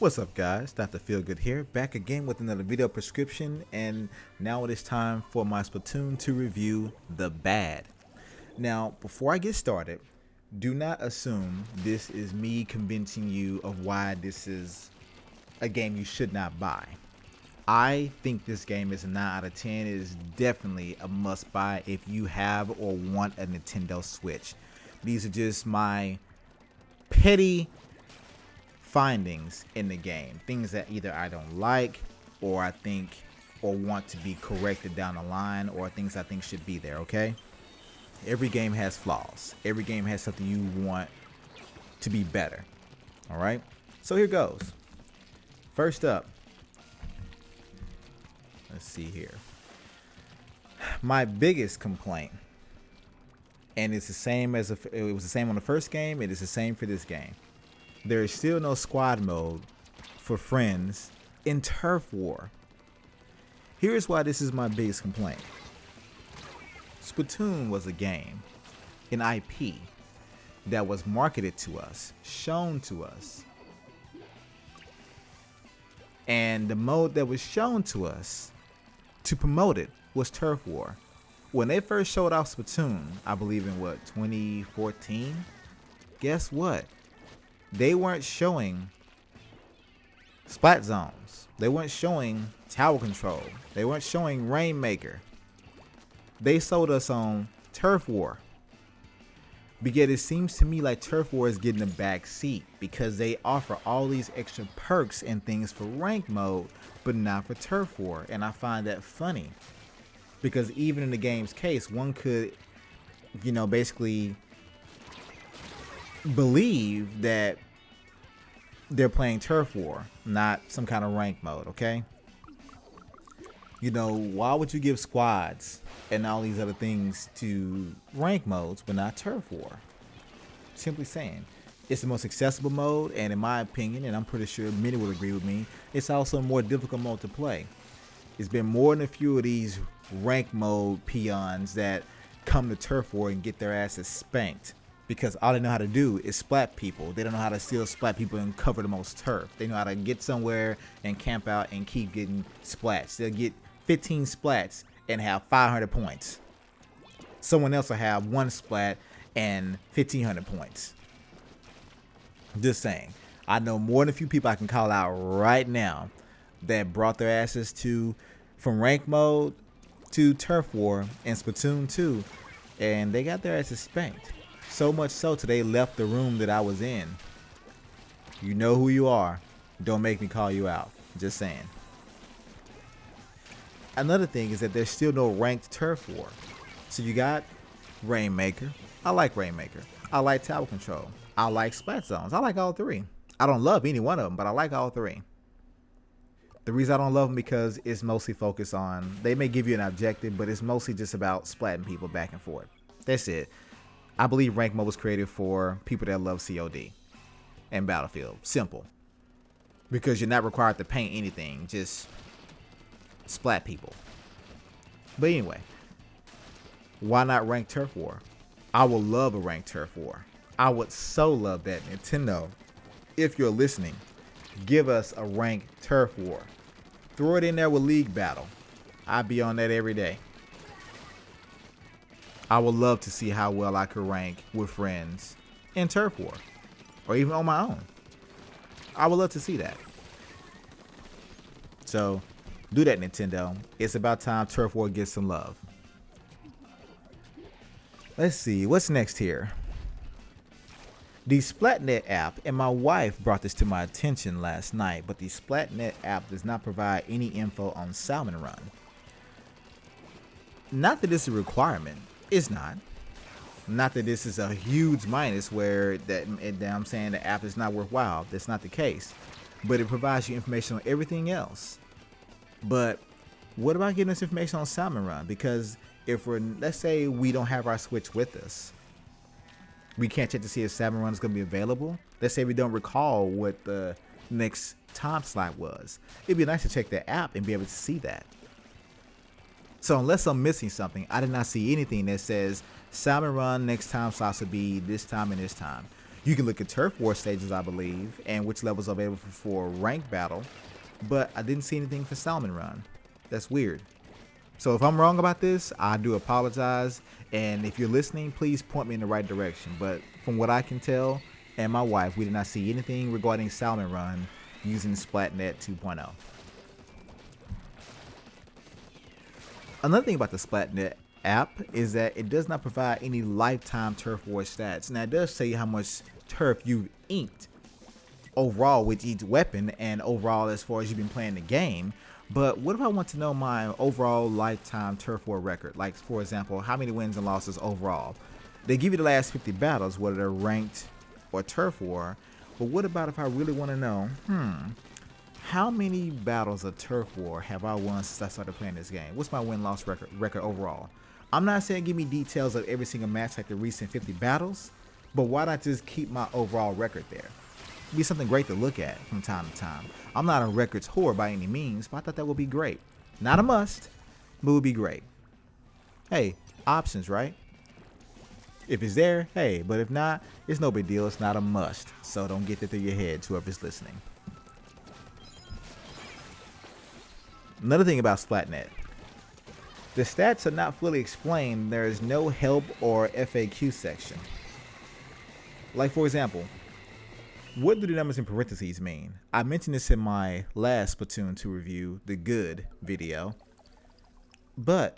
What's up guys, DrFeelGood here, back again with another video prescription, and now it is time for my Splatoon 2 review, The Bad. Now, before I get started, do not assume this is me convincing you of why this is a game you should not buy. I think this game is a 9 out of 10. It is definitely a must buy if you have or want a Nintendo Switch. These are just my petty findings in the game, things that either I don't like or I think or want to be corrected down the line, or things I think should be there. Okay, every game has flaws, every game has something you want to be better. All right, so here goes. First up, let's see here, my biggest complaint, and it's the same as it was the same on the first game, it is the same for this game. There is still no squad mode for friends in Turf War. Here's why this is my biggest complaint. Splatoon was a game, an IP, that was marketed to us, shown to us. And the mode that was shown to us to promote it was Turf War. When they first showed off Splatoon, I believe in 2014? Guess what? They weren't showing splat zones. They weren't showing tower control. They weren't showing Rainmaker. They sold us on Turf War. But yet it seems to me like Turf War is getting a back seat because they offer all these extra perks and things for rank mode, but not for Turf War. And I find that funny because even in the game's case, one could, basically believe that they're playing Turf War, not some kind of rank mode. Okay, why would you give squads and all these other things to rank modes but not Turf War? Simply saying, it's the most accessible mode, and in my opinion, and I'm pretty sure many will agree with me, it's also a more difficult mode to play. It's been more than a few of these rank mode peons that come to Turf War and get their asses spanked because all they know how to do is splat people. They don't know how to steal splat people and cover the most turf. They know how to get somewhere and camp out and keep getting splats. They'll get 15 splats and have 500 points. Someone else will have one splat and 1,500 points. Just saying. I know more than a few people I can call out right now that brought their asses from rank mode to Turf War and Splatoon 2, and they got their asses spanked. So much so till they left the room that I was in. You know who you are. Don't make me call you out. Just saying. Another thing is that there's still no ranked Turf War. So you got Rainmaker. I like Rainmaker. I like Tower Control. I like Splat Zones. I like all three. I don't love any one of them, but I like all three. The reason I don't love them because it's mostly focused on, they may give you an objective, but it's mostly just about splatting people back and forth. That's it. I believe rank mode was created for people that love COD and Battlefield. Simple. Because you're not required to paint anything, just splat people. But anyway, why not rank Turf War? I would love a ranked Turf War. I would so love that. Nintendo, if you're listening, give us a ranked Turf War. Throw it in there with League Battle. I'd be on that every day. I would love to see how well I could rank with friends in Turf War, or even on my own. I would love to see that. So, do that, Nintendo. It's about time Turf War gets some love. Let's see, what's next here? The Splatnet app, and my wife brought this to my attention last night, but the Splatnet app does not provide any info on Salmon Run. Not that this is a requirement. It's not. Not that this is a huge minus where that I'm saying the app is not worthwhile. That's not the case. But it provides you information on everything else. But what about getting us information on Salmon Run? Because if let's say we don't have our Switch with us, we can't check to see if Salmon Run is going to be available. Let's say we don't recall what the next time slot was. It'd be nice to check the app and be able to see that. So unless I'm missing something, I did not see anything that says Salmon Run next time slots will be this time and this time. You can look at turf war stages, I believe, and which levels are available for rank battle, but I didn't see anything for Salmon Run. That's weird. So if I'm wrong about this, I do apologize, and if you're listening, please point me in the right direction. But from what I can tell, and my wife, we did not see anything regarding Salmon Run using Splatnet 2.0. Another thing about the Splatnet app is that it does not provide any lifetime turf war stats. Now, it does tell you how much turf you've inked overall with each weapon and overall as far as you've been playing the game. But what if I want to know my overall lifetime turf war record? Like, for example, how many wins and losses overall? They give you the last 50 battles, whether they're ranked or turf war. But what about if I really want to know, how many battles of turf war have I won since I started playing this game? What's my win-loss record overall? I'm not saying give me details of every single match like the recent 50 battles, but why not just keep my overall record there? It'd be something great to look at from time to time. I'm not a records whore by any means, but I thought that would be great. Not a must, but it would be great. Hey, options, right? If it's there, hey, but if not, it's no big deal. It's not a must, so don't get that through your head to whoever's listening. Another thing about Splatnet. The stats are not fully explained. There is no help or FAQ section. Like, for example, what do the numbers in parentheses mean? I mentioned this in my last Splatoon 2 review, the good video. But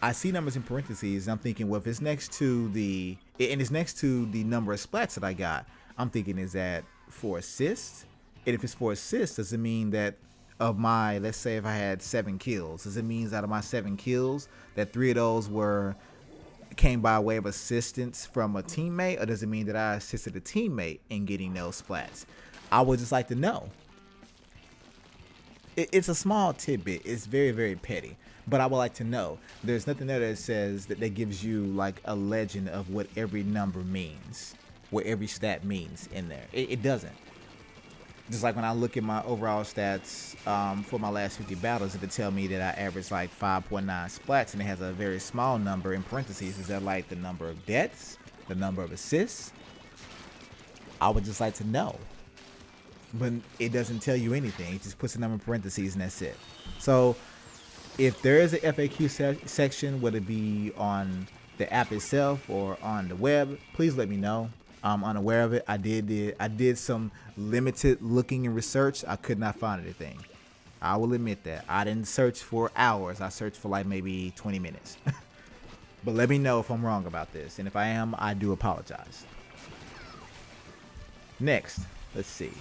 I see numbers in parentheses, and I'm thinking, well, if it's next to the number of splats that I got, I'm thinking, is that for assists? And if it's for assists, does it mean that of my, let's say if I had 7 kills, does it mean out of my 7 kills that 3 of those came by way of assistance from a teammate, or does it mean that I assisted a teammate in getting those splats? I would just like to know. It's a small tidbit. It's very, very petty, but I would like to know. There's nothing there that says that gives you like a legend of what every number means, what every stat means in there. It doesn't. Just like when I look at my overall stats for my last 50 battles, it would tell me that I averaged like 5.9 splats, and it has a very small number in parentheses. Is that like the number of deaths, the number of assists? I would just like to know. But it doesn't tell you anything. It just puts a number in parentheses, and that's it. So if there is a FAQ section, whether it be on the app itself or on the web, please let me know. I'm unaware of it. I did some limited looking and research. I could not find anything. I will admit that. I didn't search for hours. I searched for like maybe 20 minutes. But let me know if I'm wrong about this. And if I am, I do apologize. Next, let's see.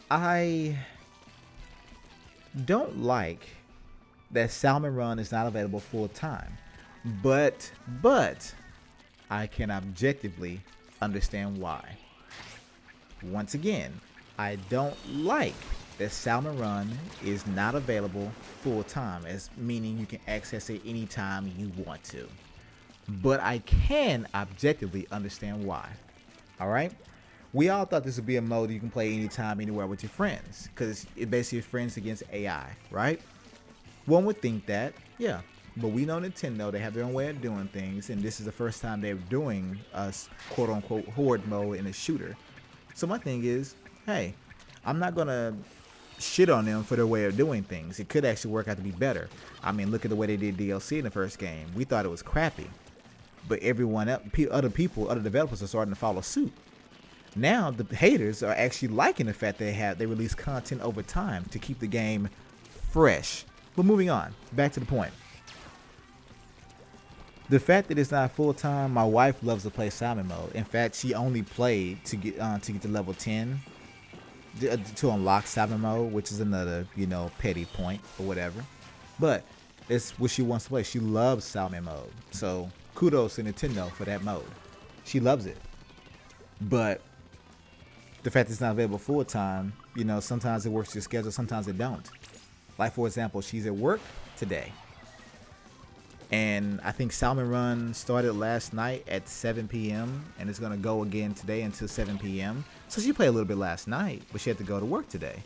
I don't like that Salmon Run is not available full time. But I can objectively understand why. Once again, I don't like that Salmon Run is not available full time, as meaning you can access it anytime you want to. But I can objectively understand why. All right? We all thought this would be a mode you can play anytime, anywhere with your friends, because it basically is friends against AI, right? One would think that, yeah. But we know Nintendo, they have their own way of doing things, and this is the first time they're doing a quote-unquote horde mode in a shooter. So my thing is, hey, I'm not going to shit on them for their way of doing things. It could actually work out to be better. I mean, look at the way they did DLC in the first game. We thought it was crappy. But everyone else, other developers are starting to follow suit. Now, the haters are actually liking the fact they release content over time to keep the game fresh. But moving on, back to the point. The fact that it's not full time, my wife loves to play Salmon mode. In fact, she only played to get to level 10 to unlock Salmon mode, which is another, petty point or whatever. But it's what she wants to play. She loves Salmon mode. So kudos to Nintendo for that mode. She loves it. But the fact that it's not available full time, sometimes it works to your schedule, sometimes it don't. Like, for example, she's at work today. And I think Salmon Run started last night at 7 p.m. and it's going to go again today until 7 p.m. So she played a little bit last night, but she had to go to work today.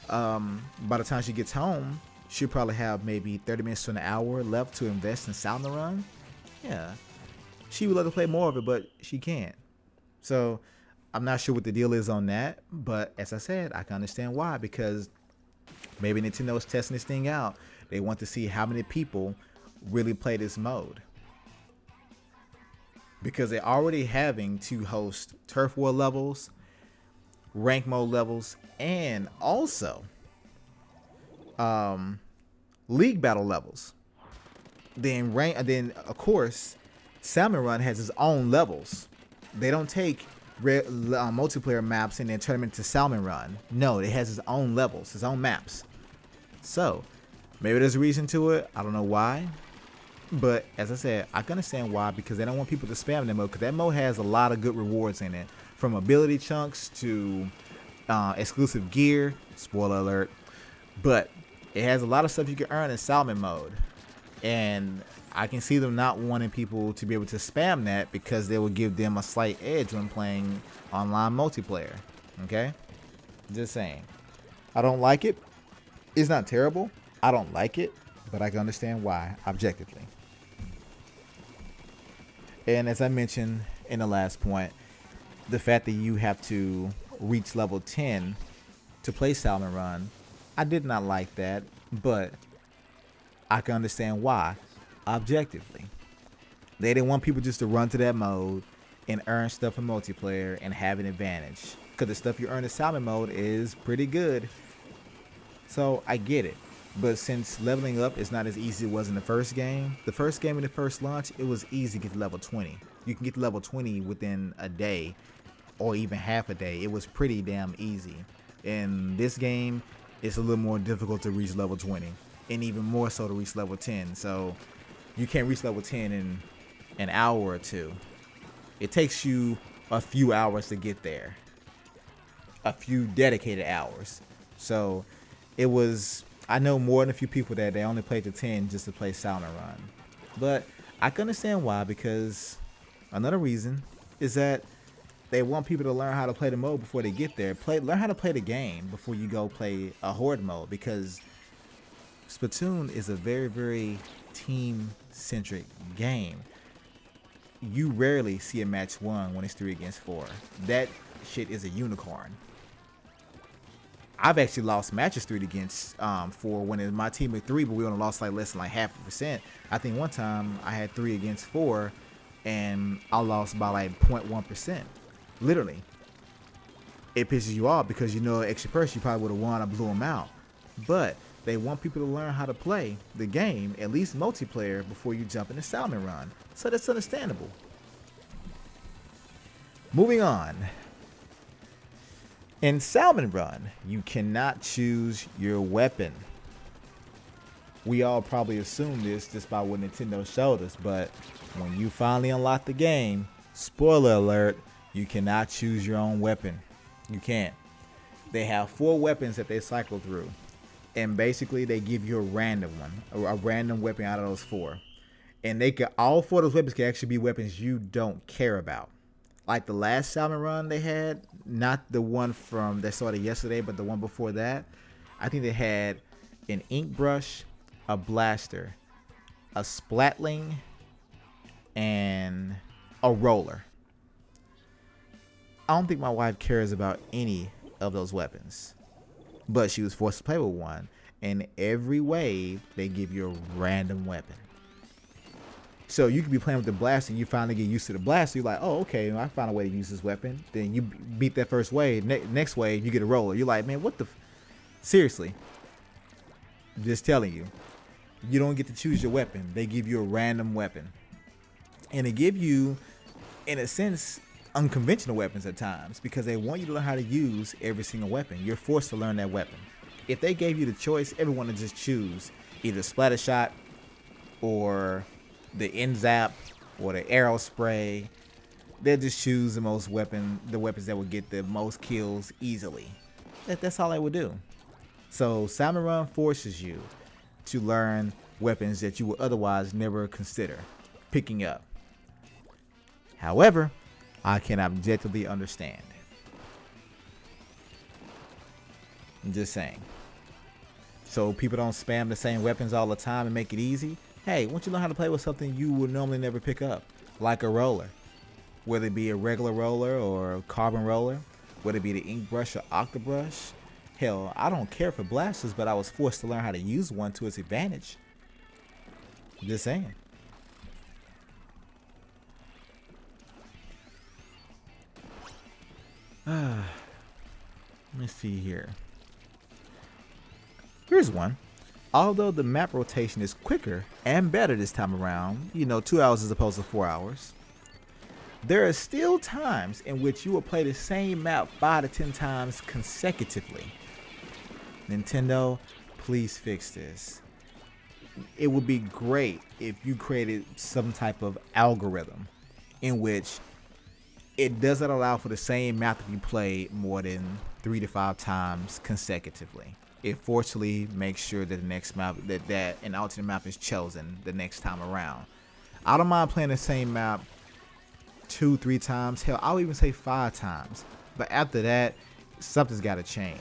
By the time she gets home, she'll probably have maybe 30 minutes to an hour left to invest in Salmon Run. Yeah, She would love to play more of it, but she can't. So I'm not sure what the deal is on that. But as I said, I can understand why, because maybe Nintendo is testing this thing out. They want to see how many people really play this mode. Because they're already having to host turf war levels, rank mode levels, and also league battle levels. Then of course, Salmon Run has its own levels. They don't take multiplayer maps and then turn them into Salmon Run. No, it has its own levels, its own maps. So maybe there's a reason to it. I don't know why. But as I said, I can understand why, because they don't want people to spam that mode, because that mode has a lot of good rewards in it, from ability chunks to exclusive gear. Spoiler alert. But it has a lot of stuff you can earn in Salmon mode. And I can see them not wanting people to be able to spam that, because they will give them a slight edge when playing online multiplayer. Okay? Just saying. I don't like it. It's not terrible. I don't like it, but I can understand why, objectively. And as I mentioned in the last point, the fact that you have to reach level 10 to play Salmon Run, I did not like that, but I can understand why, objectively. They didn't want people just to run to that mode and earn stuff in multiplayer and have an advantage, because the stuff you earn in Salmon mode is pretty good. So I get it. But since leveling up is not as easy as it was in the first game in the first launch, it was easy to get to level 20. You can get to level 20 within a day or even half a day. It was pretty damn easy. In this game, it's a little more difficult to reach level 20, and even more so to reach level 10. So you can't reach level 10 in an hour or two. It takes you a few hours to get there. A few dedicated hours. So it was... I know more than a few people that they only played to 10 just to play Salmon Run. But I can understand why, because another reason is that they want people to learn how to play the mode before they get there. Learn how to play the game before you go play a horde mode, because Splatoon is a very, very team-centric game. You rarely see a match won when it's 3 against 4. That shit is a unicorn. I've actually lost matches 3 against 4 when it's my team at 3, but we only lost like less than like 0.5%. I think one time I had 3 against 4 and I lost by like 0.1%. Literally. It pisses you off because you know extra person you probably would have won. I blew them out. But they want people to learn how to play the game, at least multiplayer, before you jump into Salmon Run. So that's understandable. Moving on. In Salmon Run, you cannot choose your weapon. We all probably assume this just by what Nintendo showed us, but when you finally unlock the game, spoiler alert, you cannot choose your own weapon. You can't. They have 4 weapons that they cycle through, and basically they give you a random one, a random weapon out of those 4. And all 4 of those weapons can actually be weapons you don't care about. Like the last Salmon Run they had, not the one from that started yesterday, but the one before that, I think they had an ink brush, a blaster, a splatling, and a roller. I don't think my wife cares about any of those weapons, but she was forced to play with one. And every wave, they give you a random weapon. So you could be playing with the blaster, you finally get used to the blaster. You're like, oh, okay, I found a way to use this weapon. Then you beat that first wave. Next wave, you get a roller. You're like, man, what the... Seriously. I'm just telling you. You don't get to choose your weapon. They give you a random weapon. And they give you, in a sense, unconventional weapons at times, because they want you to learn how to use every single weapon. You're forced to learn that weapon. If they gave you the choice, everyone would just choose either splatter shot or the end zap or the arrow spray. They'll just choose the weapons that would get the most kills easily. That's all they would do. So Salmon Run forces you to learn weapons that you would otherwise never consider picking up. However, I can objectively understand. I'm just saying. So people don't spam the same weapons all the time and make it easy. Hey, once you learn how to play with something you would normally never pick up, like a roller, whether it be a regular roller or a carbon roller, whether it be the ink brush or octobrush. Hell, I don't care for blasters, but I was forced to learn how to use one to its advantage. Just saying. Let me see here. Here's one. Although the map rotation is quicker and better this time around, 2 hours as opposed to 4 hours, there are still times in which you will play the same map 5 to 10 times consecutively. Nintendo, please fix this. It would be great if you created some type of algorithm in which it doesn't allow for the same map to be played more than 3 to 5 times consecutively. It forcefully makes sure that the next map, that an alternate map is chosen the next time around. I don't mind playing the same map 2-3 times. Hell, I'll even say 5 times. But after that, something's got to change.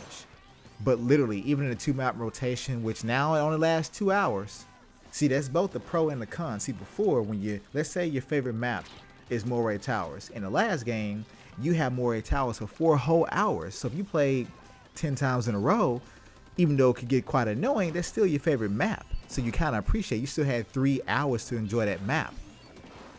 But literally, even in the 2-map rotation, which now it only lasts 2 hours. See, that's both the pro and the con. See, before, when let's say your favorite map is Moray Towers. In the last game, you have Moray Towers for 4 whole hours. So if you played 10 times in a row, even though it could get quite annoying, that's still your favorite map. So you kind of appreciate you still had 3 hours to enjoy that map.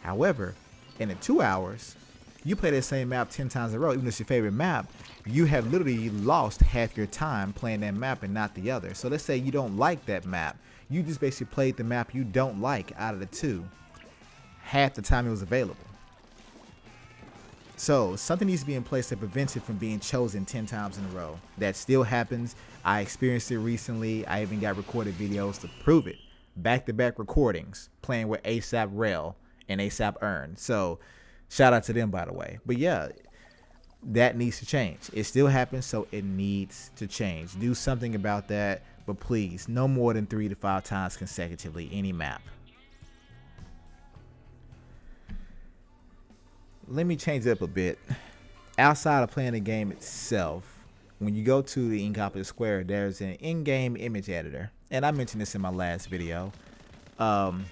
However, in the 2 hours, you play that same map 10 times in a row, even though it's your favorite map, you have literally lost half your time playing that map and not the other. So let's say you don't like that map. You just basically played the map you don't like out of the 2, half the time it was available. So something needs to be in place that prevents it from being chosen 10 times in a row. That still happens. I experienced it recently. I even got recorded videos to prove it. Back-to-back recordings playing with ASAP Rail and ASAP Earn. So shout out to them, by the way. But yeah, that needs to change. It still happens, so it needs to change. Do something about that, but please, no more than 3 to 5 times consecutively, any map. Let me change it up a bit. Outside of playing the game itself, when you go to the Incompetech Square, there's an in-game image editor. And I mentioned this in my last video. The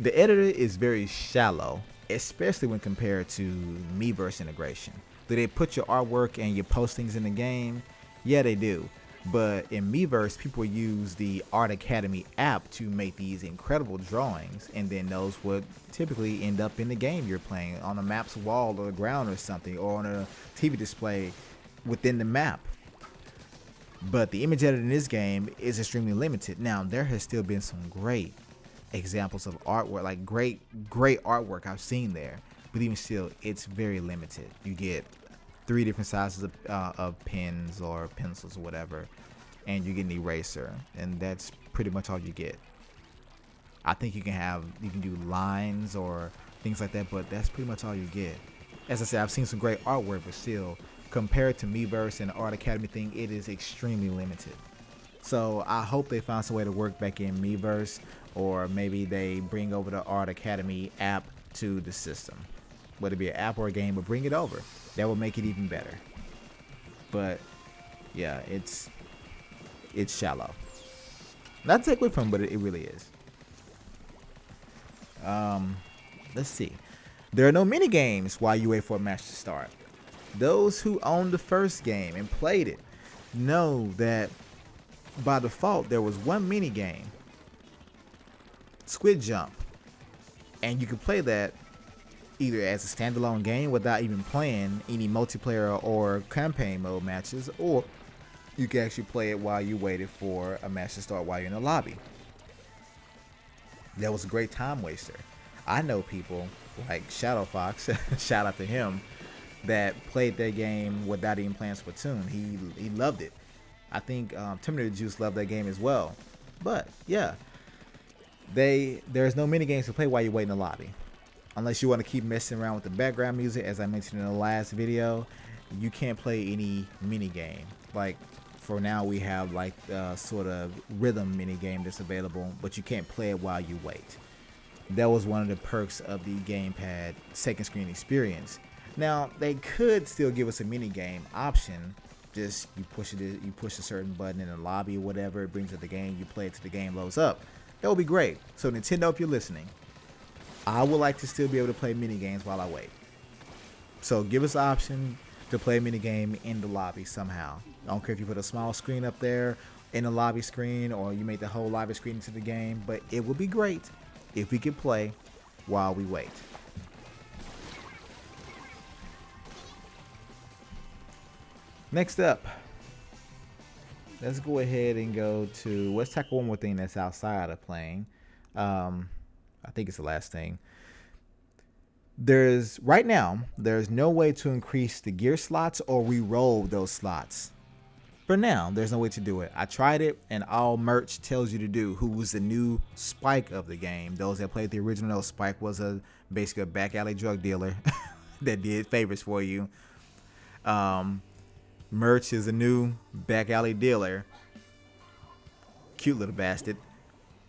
editor is very shallow, especially when compared to Miiverse integration. Do they put your artwork and your postings in the game? Yeah, they do. But in Miiverse, people use the Art Academy app to make these incredible drawings, and then those would typically end up in the game you're playing, on a map's wall or the ground or something, or on a TV display within the map. But the image editor in this game is extremely limited. Now, there has still been some great examples of artwork, like great artwork I've seen there, but even still, it's very limited. You get 3 different sizes of pens or pencils or whatever, and you get an eraser, and that's pretty much all you get. I think you can do lines or things like that, but that's pretty much all you get. As I said, I've seen some great artwork, but still, compared to Miiverse and the Art Academy thing, it is extremely limited. So I hope they find some way to work back in Miiverse, or maybe they bring over the Art Academy app to the system. Whether it be an app or a game, but bring it over. That will make it even better. But yeah, it's shallow. Not to take away from it, but it really is. Let's see. There are no mini games while you wait for a match to start. Those who owned the first game and played it know that by default there was one mini game, Squid Jump, and you could play that either as a standalone game without even playing any multiplayer or campaign mode matches, or you can actually play it while you waited for a match to start while you're in the lobby. That was a great time waster. I know people like Shadow Fox, shout out to him, that played that game without even playing Splatoon. He loved it. I think Terminator Juice loved that game as well. But yeah, there's no mini games to play while you wait in the lobby. Unless you want to keep messing around with the background music, as I mentioned in the last video, you can't play any mini game. Like for now, we have like sort of rhythm mini game that's available, but you can't play it while you wait. That was one of the perks of the gamepad second screen experience. Now they could still give us a mini game option. Just you push a certain button in the lobby or whatever, it brings up the game, you play it till the game loads up. That would be great. So Nintendo, if you're listening, I would like to still be able to play mini games while I wait. So give us the option to play a mini game in the lobby somehow. I don't care if you put a small screen up there in the lobby screen or you make the whole lobby screen into the game, but it would be great if we could play while we wait. Next up, let's go ahead and go to, let's tackle one more thing that's outside of playing. I think it's the last thing. Right now, there's no way to increase the gear slots or re-roll those slots. For now, there's no way to do it. I tried it, and all merch tells you to do, who was the new Spike of the game. Those that played the original, Spike was basically a back alley drug dealer that did favors for you. Merch is a new back alley dealer. Cute little bastard.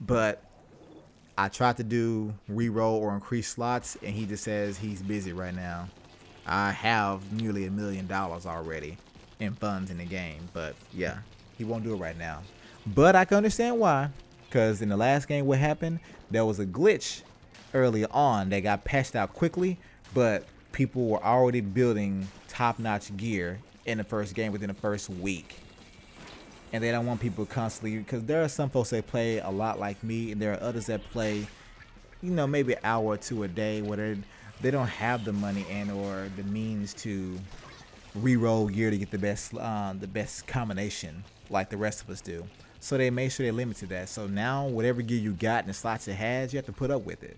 But I tried to do re-roll or increase slots, and he just says he's busy right now. I have nearly $1 million already in funds in the game, but yeah, he won't do it right now. But I can understand why, because in the last game, what happened? There was a glitch early on that got patched out quickly, but people were already building top-notch gear in the first game within the first week. And they don't want people constantly, because there are some folks that play a lot like me, and there are others that play, maybe an hour or two a day, where they don't have the money and or the means to re-roll gear to get the best combination like the rest of us do. So they make sure they limit to that. So now whatever gear you got in the slots it has, you have to put up with it.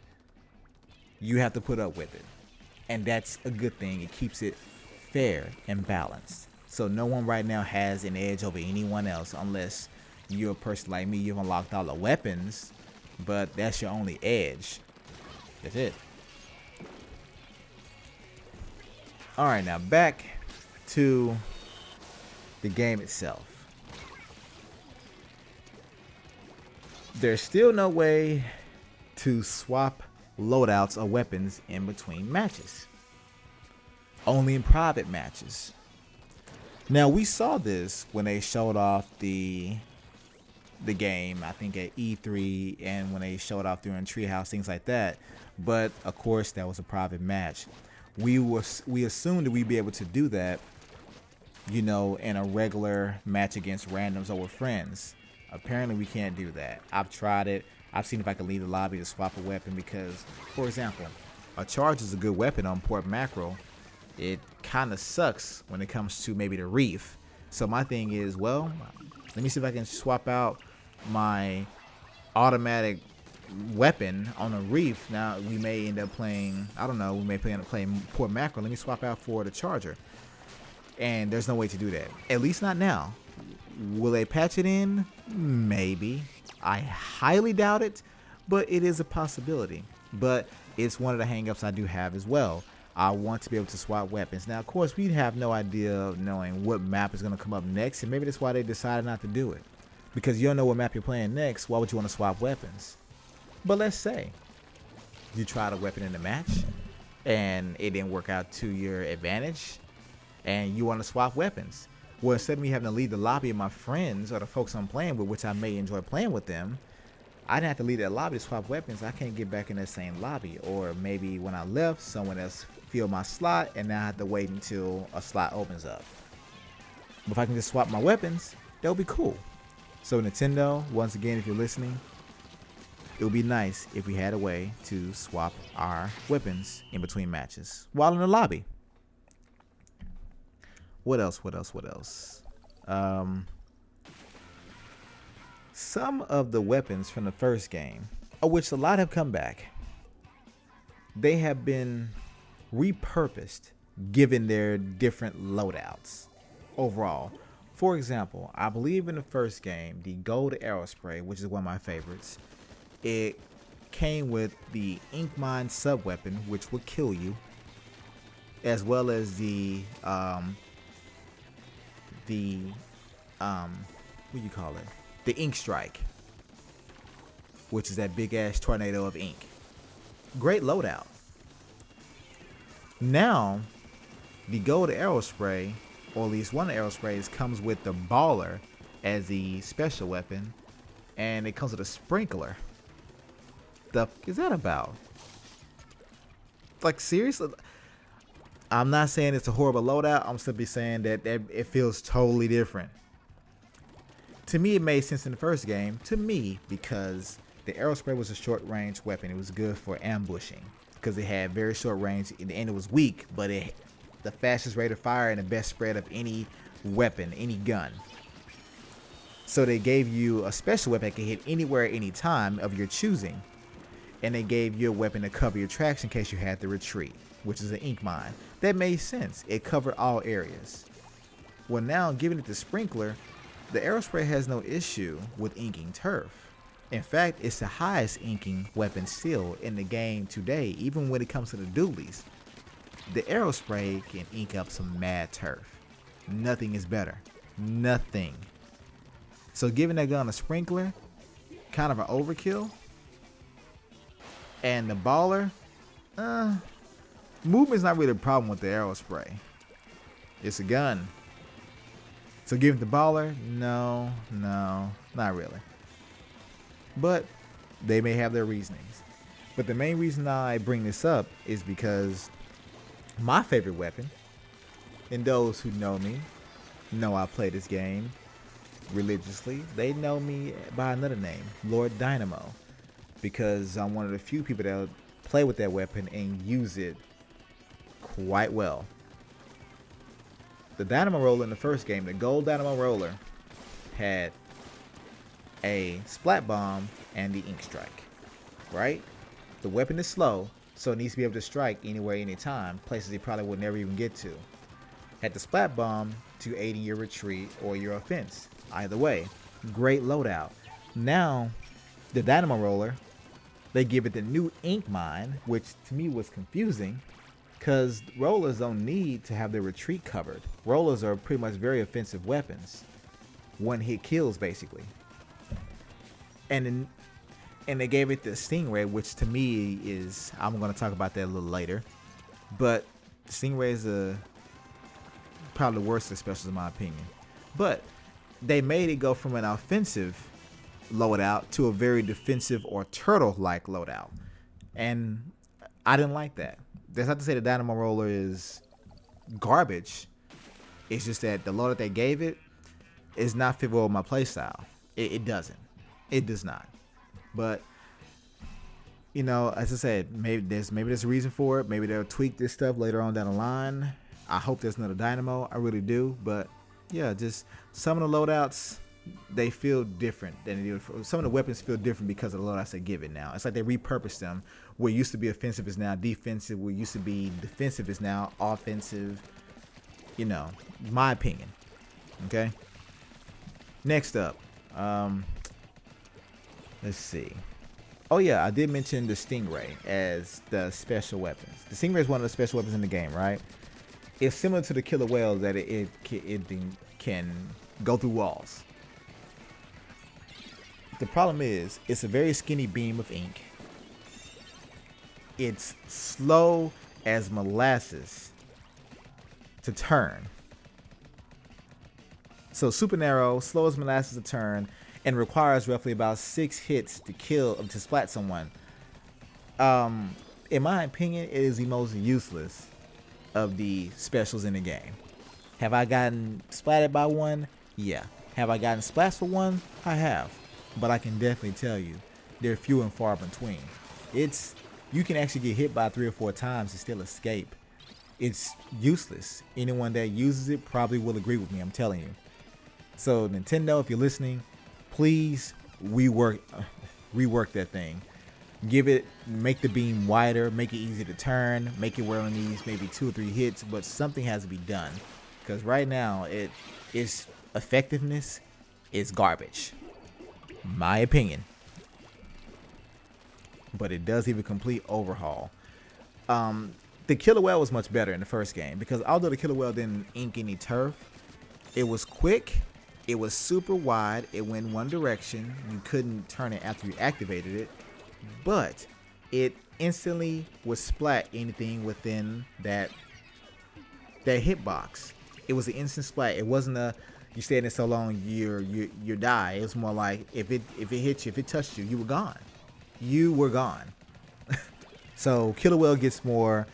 You have to put up with it. And that's a good thing. It keeps it fair and balanced. So no one right now has an edge over anyone else unless you're a person like me. You've unlocked all the weapons, but that's your only edge. That's it. All right, now back to the game itself. There's still no way to swap loadouts or weapons in between matches. Only in private matches. Now we saw this when they showed off the game, I think at E3, and when they showed off during Treehouse, things like that. But of course, that was a private match. We assumed that we'd be able to do that, in a regular match against randoms or with friends. Apparently, we can't do that. I've tried it. I've seen if I can leave the lobby to swap a weapon because, for example, a charge is a good weapon on Port Mackerel. It kind of sucks when it comes to maybe the reef. So my thing is, well, let me see if I can swap out my automatic weapon on a reef. Now we may end up playing, I don't know, we may end up playing Port Mackerel. Let me swap out for the charger. And there's no way to do that. At least not now. Will they patch it in? Maybe. I highly doubt it, but it is a possibility. But it's one of the hangups I do have as well. I want to be able to swap weapons. Now, of course, we have no idea of knowing what map is going to come up next, and maybe that's why they decided not to do it. Because you don't know what map you're playing next, why would you want to swap weapons? But let's say you tried a weapon in the match, and it didn't work out to your advantage, and you want to swap weapons. Well, instead of me having to leave the lobby of my friends or the folks I'm playing with, which I may enjoy playing with them, I didn't have to leave that lobby to swap weapons. I can't get back in that same lobby. Or maybe when I left, someone else filled my slot, and now I have to wait until a slot opens up. But if I can just swap my weapons, that would be cool. So Nintendo, once again, if you're listening, it would be nice if we had a way to swap our weapons in between matches while in the lobby. What else? Some of the weapons from the first game, of which a lot have come back, they have been repurposed given their different loadouts overall. For example, I believe in the first game, the gold arrow spray, which is one of my favorites, it came with the ink mine sub weapon, which would kill you, as well as the what do you call it? The ink strike, which is that big ass tornado of ink. Great loadout. Now, the gold arrow spray, or at least one of the arrow sprays, comes with the baller as the special weapon, and it comes with a sprinkler. The f is that about? Like seriously, I'm not saying it's a horrible loadout. I'm simply saying that it feels totally different. To me, it made sense in the first game. To me, because the arrow spray was a short range weapon. It was good for ambushing because it had very short range and it was weak, but it the fastest rate of fire and the best spread of any weapon, any gun. So they gave you a special weapon that can hit anywhere, anytime of your choosing. And they gave you a weapon to cover your tracks in case you had to retreat, which is an ink mine. That made sense. It covered all areas. Well, now giving it the sprinkler, the arrow spray has no issue with inking turf. In fact, it's the highest inking weapon still in the game today, even when it comes to the dualies. The arrow spray can ink up some mad turf. Nothing is better. Nothing. So giving that gun a sprinkler, kind of an overkill. And the baller, movement's not really a problem with the arrow spray. It's a gun. So giving the baller, no, not really. But they may have their reasonings. But the main reason I bring this up is because my favorite weapon, and those who know me know I play this game religiously, they know me by another name, Lord Dynamo, because I'm one of the few people that play with that weapon and use it quite well. The Dynamo Roller in the first game, the gold Dynamo Roller, had a splat bomb and the ink strike, right? The weapon is slow, so it needs to be able to strike anywhere, anytime, places it probably would never even get to. Had the splat bomb to aid in your retreat or your offense. Either way, great loadout. Now, the Dynamo Roller, they give it the new ink mine, which to me was confusing, because rollers don't need to have their retreat covered. Rollers are pretty much very offensive weapons. One hit kills, basically. And they gave it the Stingray, which to me is, I'm going to talk about that a little later. But Stingray is probably the worst of specials in my opinion. But they made it go from an offensive loadout to a very defensive or turtle-like loadout. And I didn't like that. That's not to say the Dynamo Roller is garbage. It's just that the loadout they gave it is not fit with my playstyle. It doesn't. It does not. But you know, as I said, maybe there's a reason for it. Maybe they'll tweak this stuff later on down the line. I hope there's another Dynamo. I really do. But yeah, just some of the loadouts, they feel different than they do. Some of the weapons feel different because of the loadouts they give it now. It's like they repurposed them. What used to be offensive is now defensive. What used to be defensive is now offensive. You know, my opinion. Okay. Next up, let's see. Oh yeah, I did mention the Stingray as the special weapons. The Stingray is one of the special weapons in the game, right? It's similar to the killer whale that it can go through walls. The problem is, it's a very skinny beam of ink. It's slow as molasses to turn. So super narrow, slow as molasses to turn, and requires roughly about 6 hits to splat someone. In my opinion, it is the most useless of the specials in the game. Have I gotten splatted by one? Yeah. Have I gotten splats for one? I have. But I can definitely tell you, they're few and far between. You can actually get hit by 3 or 4 times and still escape. It's useless. Anyone that uses it probably will agree with me, I'm telling you. So Nintendo, if you're listening, please rework that thing. Make the beam wider, make it easy to turn, make it where it needs maybe 2 or 3 hits, but something has to be done. Because right now, its effectiveness is garbage. My opinion. But it does need a complete overhaul. The killer whale was much better in the first game because although the killer whale didn't ink any turf, it was quick, it was super wide, it went one direction, you couldn't turn it after you activated it, but it instantly would splat anything within that hitbox. It was an instant splat. It wasn't you stayed in so long you die. It was more like if it hit you, if it touched you, you were gone. You were gone. So Killer Whale gets more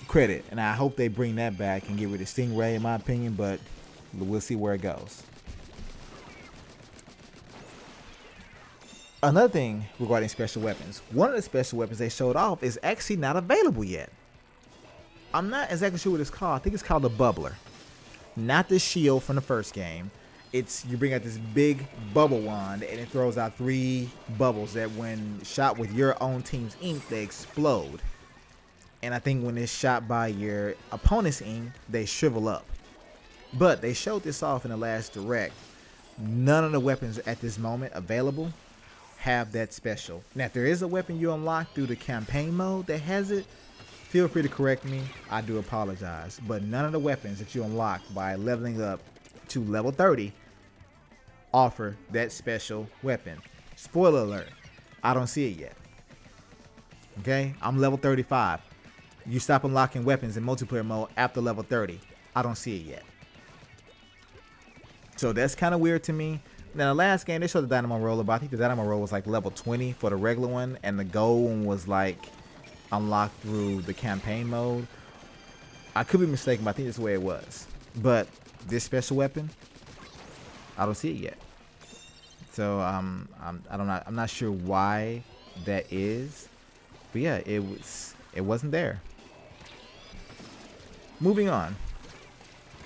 credit, and I hope they bring that back and get rid of Stingray, in my opinion, but we'll see where it goes. Another thing regarding special weapons, one of the special weapons they showed off is actually not available yet. I'm not exactly sure what it's called. I think it's called the Bubbler. Not the shield from the first game. It's, you bring out this big bubble wand and it throws out 3 bubbles that when shot with your own team's ink, they explode. And I think when it's shot by your opponent's ink, they shrivel up. But they showed this off in the last direct. None of the weapons at this moment available have that special. Now, if there is a weapon you unlock through the campaign mode that has it, feel free to correct me. I do apologize. But none of the weapons that you unlock by leveling up to level 30 offer that special weapon. Spoiler alert, I don't see it yet. Okay, I'm level 35. You stop unlocking weapons in multiplayer mode after level 30. I don't see it yet. So that's kind of weird to me. Now, the last game, they showed the Dynamo Roller, but I think the Dynamo Roller was like level 20 for the regular one, and the gold one was like unlocked through the campaign mode. I could be mistaken, but I think that's the way it was. But this special weapon, I don't see it yet. So I'm not sure why that is, but yeah, it wasn't there. Moving on,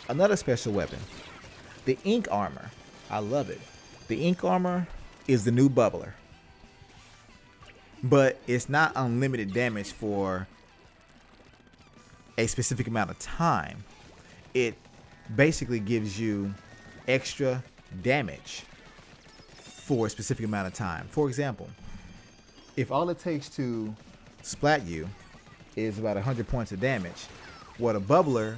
another special weapon, the Ink Armor. I love it. The Ink Armor is the new bubbler, but it's not unlimited damage for a specific amount of time. It basically gives you extra damage for a specific amount of time. For example, if all it takes to splat you is about 100 points of damage, what a bubbler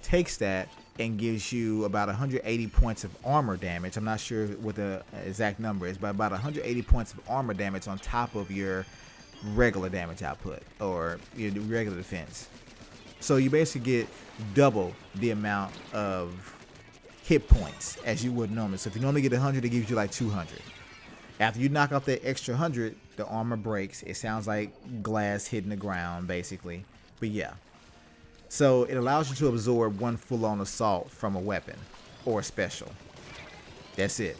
takes that and gives you about 180 points of armor damage. I'm not sure what the exact number is, but about 180 points of armor damage on top of your regular damage output or your regular defense. So you basically get double the amount of hit points as you would normally. So if you normally get 100, it gives you like 200. After you knock off that extra 100, the armor breaks. It sounds like glass hitting the ground, basically. But yeah. So it allows you to absorb one full-on assault from a weapon or a special. That's it.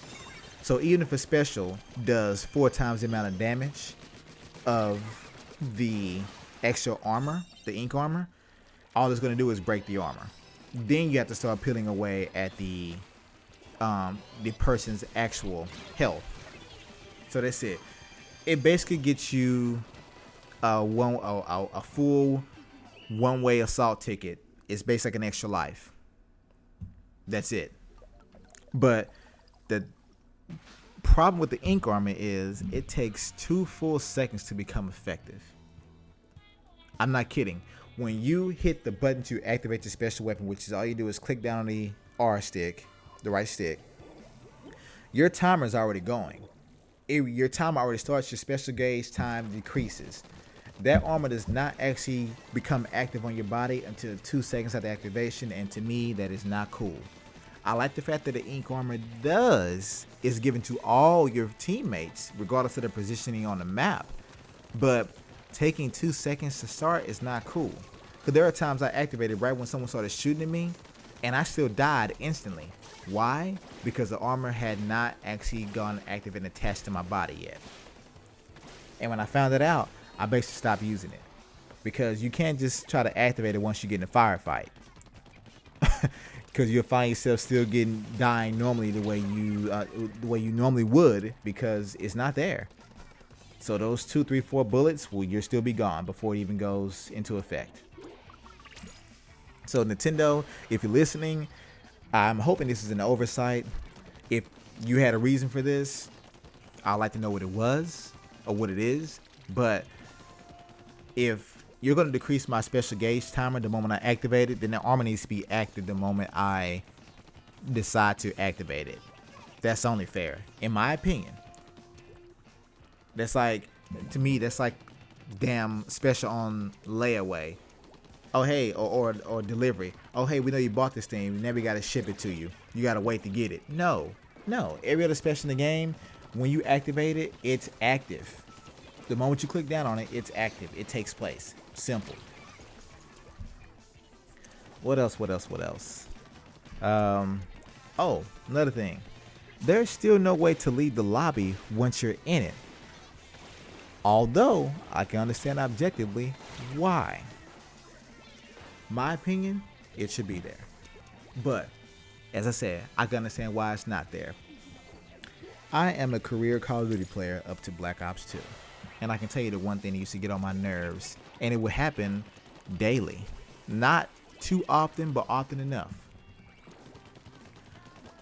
So even if a special does 4 times the amount of damage of the extra armor, the ink armor, all it's going to do is break the armor. Then you have to start peeling away at the person's actual health. So that's it. It basically gets you a full one-way assault ticket. It's basically like an extra life. That's it. But the problem with the ink armor is it takes 2 full seconds to become effective. I'm not kidding. When you hit the button to activate your special weapon, which is all you do is click down on the R stick, the right stick, your timer is already going. Your timer already starts. Your special gauge time decreases. That armor does not actually become active on your body until 2 seconds after activation, and to me, that is not cool. I like the fact that the ink armor is given to all your teammates, regardless of their positioning on the map. But taking 2 seconds to start is not cool. Because there are times I activated right when someone started shooting at me, and I still died instantly. Why? Because the armor had not actually gone active and attached to my body yet. And when I found it out, I basically stopped using it. Because you can't just try to activate it once you get in a firefight. Because you'll find yourself still dying normally the way you normally would, because it's not there. So those 2, 3, 4 bullets, you'll still be gone before it even goes into effect. So Nintendo, if you're listening, I'm hoping this is an oversight. If you had a reason for this, I'd like to know what it was or what it is. But if you're going to decrease my special gauge timer the moment I activate it, then the armor needs to be active the moment I decide to activate it. That's only fair, in my opinion. That's like, to me, that's like damn special on layaway. Oh, hey, or delivery. Oh, hey, we know you bought this thing. We never got to ship it to you. You got to wait to get it. No. Every other special in the game, when you activate it, it's active. The moment you click down on it, it's active. It takes place. Simple. What else? What else? What else? Oh, another thing. There's still no way to leave the lobby once you're in it. Although I can understand objectively why. My opinion, it should be there. But as I said, I can understand why it's not there. I am a career Call of Duty player up to Black Ops 2. And I can tell you the one thing that used to get on my nerves, and it would happen daily. Not too often, but often enough.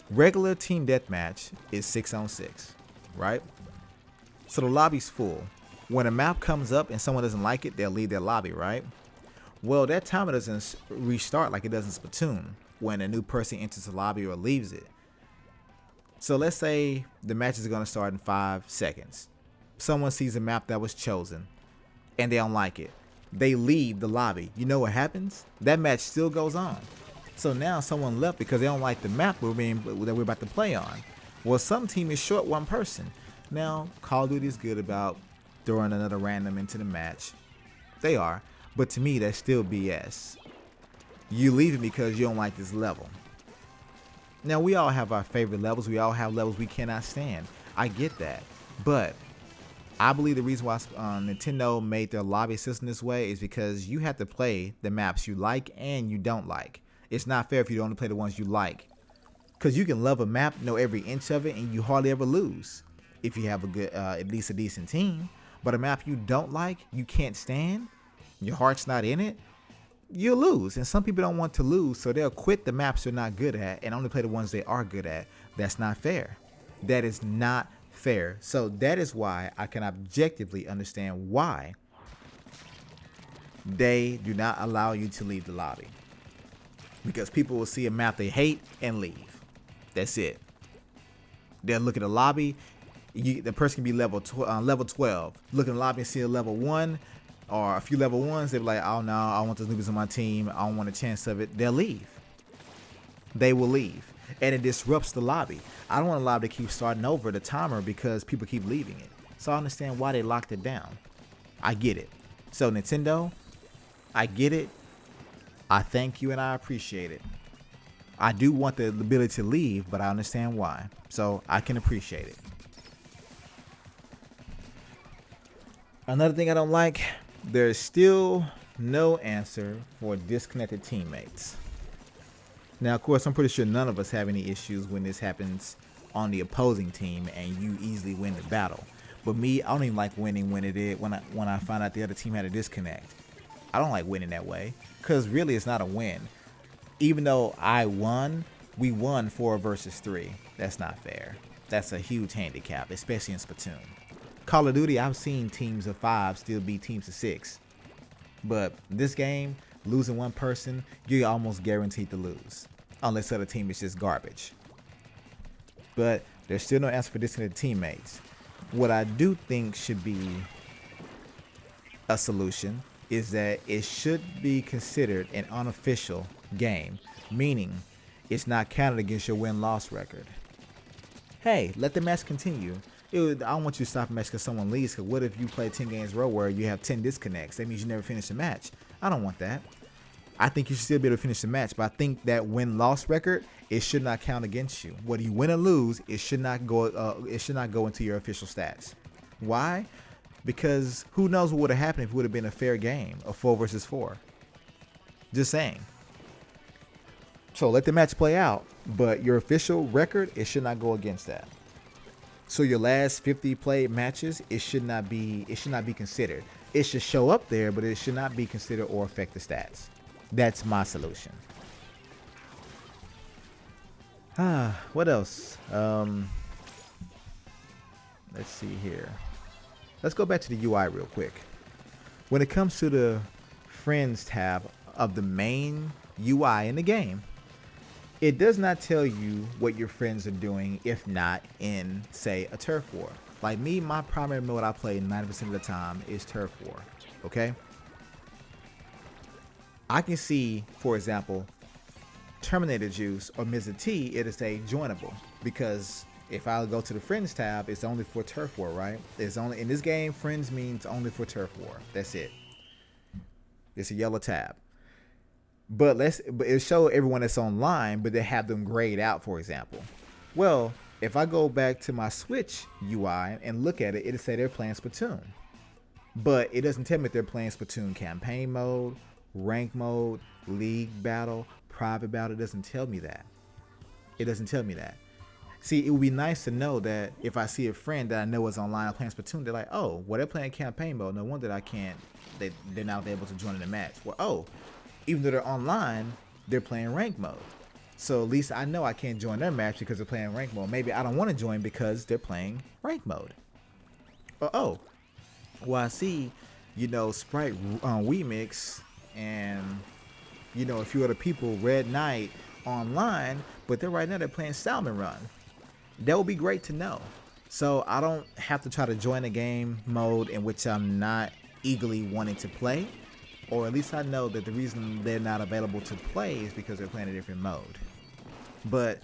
Regular team deathmatch is 6-on-6, right? So the lobby's full. When a map comes up and someone doesn't like it, they'll leave their lobby, right? Well, that timer doesn't restart like it does in Splatoon when a new person enters the lobby or leaves it. So let's say the match is going to start in 5 seconds. Someone sees a map that was chosen and they don't like it. They leave the lobby. You know what happens? That match still goes on. So now someone left because they don't like the map that we're about to play on. Well, some team is short one person. Now, Call of Duty is good about throwing another random into the match. They are. But to me, that's still BS. You leave it because you don't like this level. Now, we all have our favorite levels. We all have levels we cannot stand. I get that. But I believe the reason why Nintendo made their lobby system this way is because you have to play the maps you like and you don't like. It's not fair if you only play the ones you like. Because you can love a map, know every inch of it, and you hardly ever lose. If you have a good, at least a decent team. But a map you don't like, you can't stand, your heart's not in it, you'll lose. And some people don't want to lose, so they'll quit the maps they're not good at and only play the ones they are good at. That's not fair. That is not fair. So that is why I can objectively understand why they do not allow you to leave the lobby. Because people will see a map they hate and leave. That's it. They'll look at the lobby. The person can be level 12. Look in the lobby and see a level 1 or a few level 1s. They'll be like, oh no, I want those newbies on my team. I don't want a chance of it. They'll leave. They will leave. And it disrupts the lobby. I don't want a lobby to keep starting over the timer because people keep leaving it. So I understand why they locked it down. I get it. So Nintendo, I get it. I thank you and I appreciate it. I do want the ability to leave, but I understand why. So I can appreciate it. Another thing I don't like, there's still no answer for disconnected teammates. Now, of course, I'm pretty sure none of us have any issues when this happens on the opposing team and you easily win the battle. But me, I don't even like winning when I find out the other team had a disconnect. I don't like winning that way because really it's not a win. Even though I won, we won 4 versus 3. That's not fair. That's a huge handicap, especially in Splatoon. Call of Duty, I've seen teams of 5 still beat teams of 6. But this game, losing one person, you're almost guaranteed to lose. Unless the other team is just garbage. But there's still no answer for disconnected teammates. What I do think should be a solution is that it should be considered an unofficial game. Meaning, it's not counted against your win-loss record. Hey, let the match continue. I don't want you to stop a match because someone leaves. Because what if you play 10 games in a row where you have 10 disconnects? That means you never finish the match. I don't want that. I think you should still be able to finish the match. But I think that win-loss record, it should not count against you. Whether you win or lose, it should not go. It should not go into your official stats. Why? Because who knows what would have happened if it would have been a fair game, a 4 versus 4. Just saying. So let the match play out. But your official record, it should not go against that. So your last 50 played matches, it should not be considered. It should show up there, but it should not be considered or affect the stats. That's my solution. What else? Let's see here. Let's go back to the UI real quick. When it comes to the Friends tab of the main UI in the game, it does not tell you what your friends are doing if not in, say, a turf war. Like me, my primary mode I play 90% of the time is turf war, okay? I can see, for example, Terminator Juice or Mr. T, it'll say joinable because If I go to the friends tab, it's only for turf war, right? It's only in this game. Friends means only for turf war. That's it. It's a yellow tab. But it show everyone that's online, but they have them grayed out, for example. Well, if I go back to my Switch UI and look at it, it'll say they're playing Splatoon. But it doesn't tell me if they're playing Splatoon campaign mode, rank mode, league battle, private battle. It doesn't tell me that. It doesn't tell me that. See, it would be nice to know that if I see a friend that I know is online playing Splatoon, they're like, oh, well, they're playing campaign mode. No wonder I can't, they're not able to join in the match. Well, oh, even though they're online, they're playing rank mode. So at least I know I can't join their match because they're playing rank mode. Maybe I don't want to join because they're playing rank mode. Or, oh, well, I see, Sprite Remix and, a few other people, Red Knight, online, but right now they're playing Salmon Run. That would be great to know. So I don't have to try to join a game mode in which I'm not eagerly wanting to play. Or at least I know that the reason they're not available to play is because they're playing a different mode. But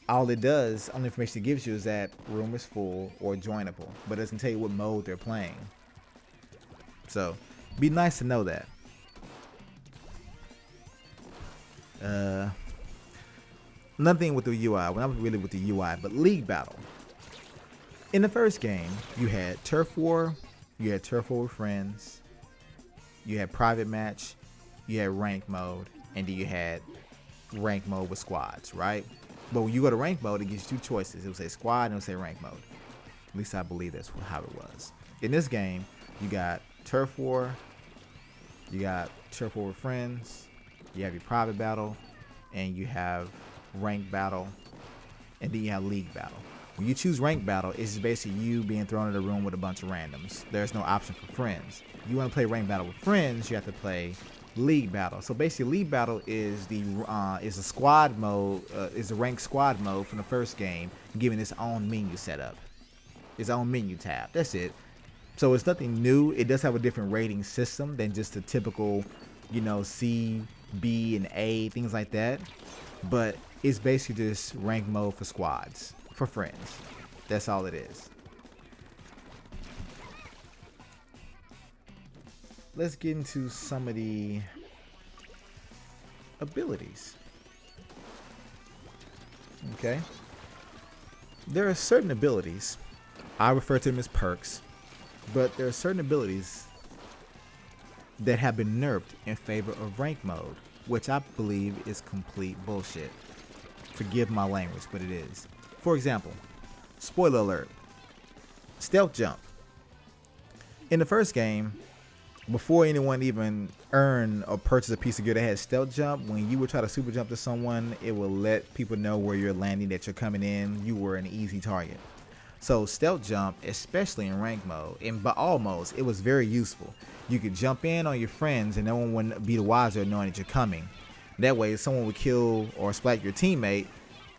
all only information it gives you is that room is full or joinable, but it doesn't tell you what mode they're playing. So, be nice to know that. Nothing with the UI, well, not really with the UI, but League Battle. In the first game, you had Turf War, you had Turf War with friends, you had private match, you had rank mode, and then you had rank mode with squads, right? But when you go to rank mode, it gives you two choices. It will say squad and it will say rank mode. At least I believe that's how it was. In this game, you got Turf War, you got Turf War with friends, you have your private battle, and you have rank battle, and then you have league battle. When you choose rank battle, it's just basically you being thrown in a room with a bunch of randoms. There's no option for friends. You want to play rank battle with friends, you have to play league battle. So basically, league battle is a squad mode, is a ranked squad mode from the first game, giving its own menu setup, its own menu tab. That's it. So it's nothing new. It does have a different rating system than just the typical, C, B, and A, things like that. But it's basically just rank mode for squads, for friends. That's all it is. Let's get into some of the abilities. Okay. There are certain abilities, I refer to them as perks, but there are certain abilities that have been nerfed in favor of rank mode, which I believe is complete bullshit. Forgive my language, but it is. For example, spoiler alert, stealth jump. In the first game, before anyone even earned or purchased a piece of gear that had stealth jump, when you would try to super jump to someone, it will let people know where you're landing, that you're coming in, you were an easy target. So stealth jump, especially in rank mode, and by all modes, it was very useful. You could jump in on your friends and no one would be the wiser knowing that you're coming. That way, if someone would kill or splat your teammate,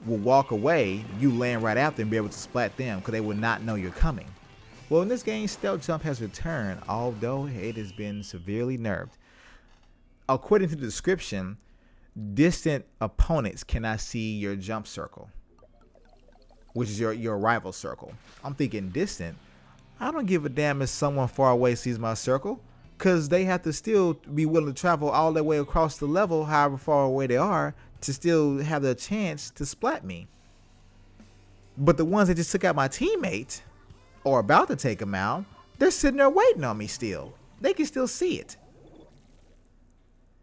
will walk away, you land right after and be able to splat them because they would not know you're coming. Well, in this game, stealth jump has returned, although it has been severely nerfed. According to the description, distant opponents cannot see your jump circle, which is your arrival circle. I'm thinking distant. I don't give a damn if someone far away sees my circle, because they have to still be willing to travel all the way across the level, however far away they are, to still have the chance to splat me. But the ones that just took out my teammate, or about to take them out, they're sitting there waiting on me still. They can still see it.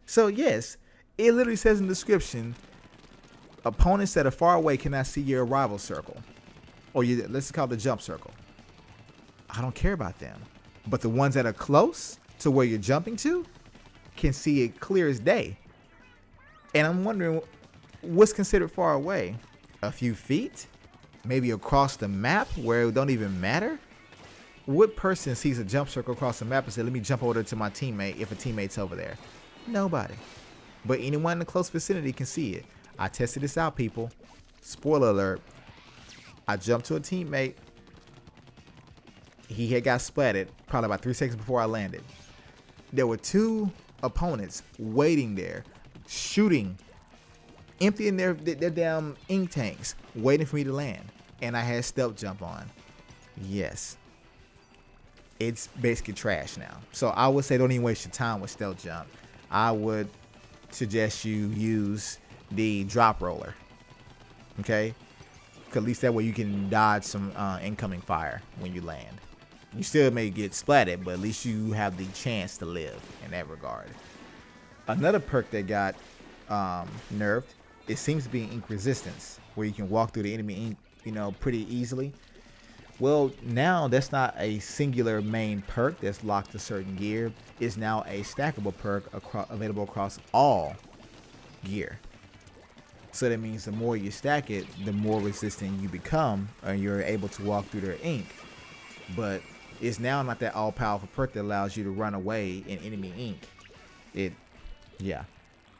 So yes, it literally says in the description, opponents that are far away cannot see your arrival circle, or let's call it the jump circle. I don't care about them. But the ones that are close to where you're jumping to can see it clear as day. And I'm wondering, what's considered far away? A few feet? Maybe across the map where it don't even matter? What person sees a jump circle across the map and says, let me jump over to my teammate if a teammate's over there? Nobody. But anyone in the close vicinity can see it. I tested this out, people. Spoiler alert. I jumped to a teammate. He had got splatted probably about 3 seconds before I landed. There were two opponents waiting there, shooting, emptying their damn ink tanks, waiting for me to land. and I had stealth jump on, yes, it's basically trash now. So I would say don't even waste your time with stealth jump. I would suggest you use the drop roller. Okay, at least that way you can dodge some incoming fire when you land. You still may get splatted, but at least you have the chance to live in that regard. Another perk that got nerfed, it seems to be ink resistance, where you can walk through the enemy ink, pretty easily. Well, now that's not a singular main perk that's locked to certain gear. It's now a stackable perk available across all gear. So that means the more you stack it, the more resistant you become, and you're able to walk through their ink. But it's now not that all-powerful perk that allows you to run away in enemy ink.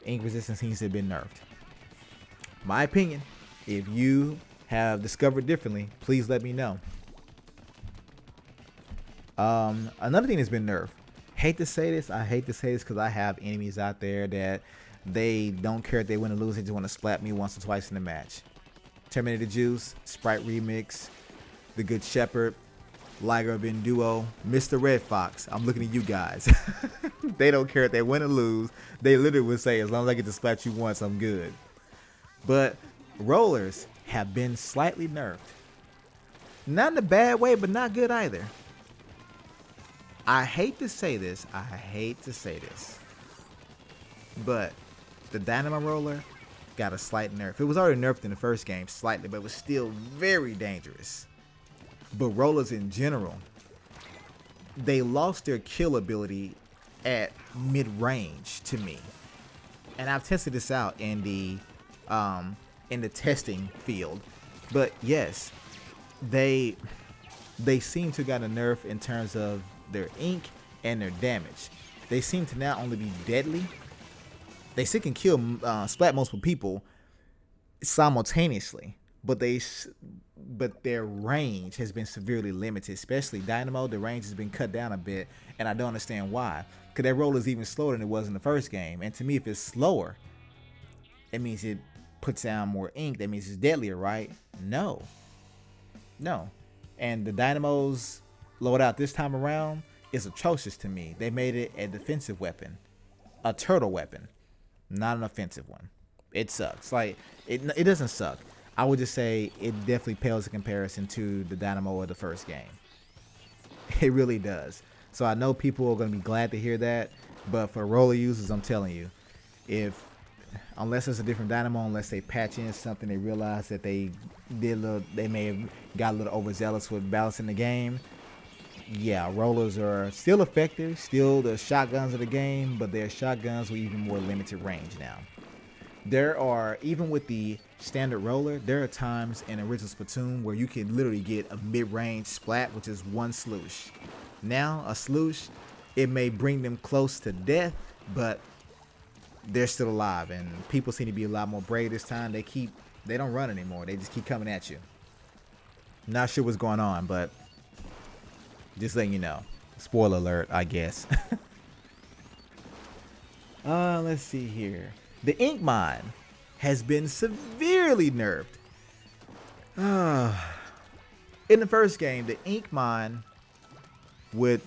Ink resistance seems to have been nerfed. My opinion, if you have discovered differently, please let me know. Another thing that's been nerfed. Hate to say this because I have enemies out there that they don't care if they win or lose. They just want to splat me once or twice in the match. Terminator Juice, Sprite Remix, The Good Shepherd, Liger Ben Duo, Mr. Red Fox. I'm looking at you guys. They don't care if they win or lose. They literally would say, as long as I get to splat you once, I'm good. But rollers have been slightly nerfed. Not in a bad way, but not good either. I hate to say this, but the Dynamo Roller got a slight nerf. It was already nerfed in the first game slightly, but it was still very dangerous. But rollers in general, they lost their kill ability at mid-range to me. And I've tested this out in the testing field. But yes, they seem to have gotten a nerf in terms of their ink and their damage. They seem to now only be deadly. They still can kill splat multiple people simultaneously, but their range has been severely limited. Especially Dynamo, the range has been cut down a bit, and I don't understand why. Because that roller is even slower than it was in the first game, and to me, if it's slower, it means it puts down more ink. That means it's deadlier, right? No. And the Dynamo's loadout this time around is atrocious to me. They made it a defensive weapon, a turtle weapon, not an offensive one. It sucks. Like it doesn't suck. I would just say it definitely pales in comparison to the Dynamo of the first game. It really does. So I know people are going to be glad to hear that, but for roller users, I'm telling you, unless it's a different Dynamo, unless they patch in something, they realize that they may have got a little overzealous with balancing the game. Yeah, rollers are still effective, still the shotguns of the game, but they're shotguns with even more limited range now. There are, even with the standard roller, there are times in original Splatoon where you can literally get a mid-range splat, which is one sloosh. Now, a sloosh, it may bring them close to death, but they're still alive, and people seem to be a lot more brave this time. They don't run anymore. They just keep coming at you. Not sure what's going on, but just letting you know. Spoiler alert, I guess. Let's see here. The ink mine has been severely nerfed. In the first game, the ink mine would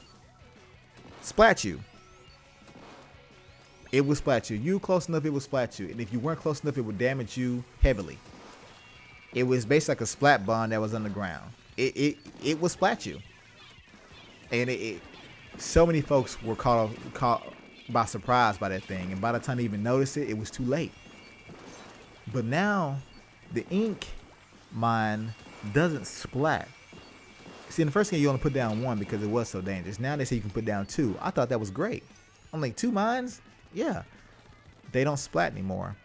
splat you. It would splat you. You were close enough, it would splat you. And if you weren't close enough, it would damage you heavily. It was basically like a splat bomb that was underground. It would splat you. And so many folks were caught by surprise by that thing. And by the time they even noticed it, it was too late. But now, the ink mine doesn't splat. See, in the first game, you only put down one because it was so dangerous. Now they say you can put down two. I thought that was great. I'm like, 2 mines? Yeah. They don't splat anymore.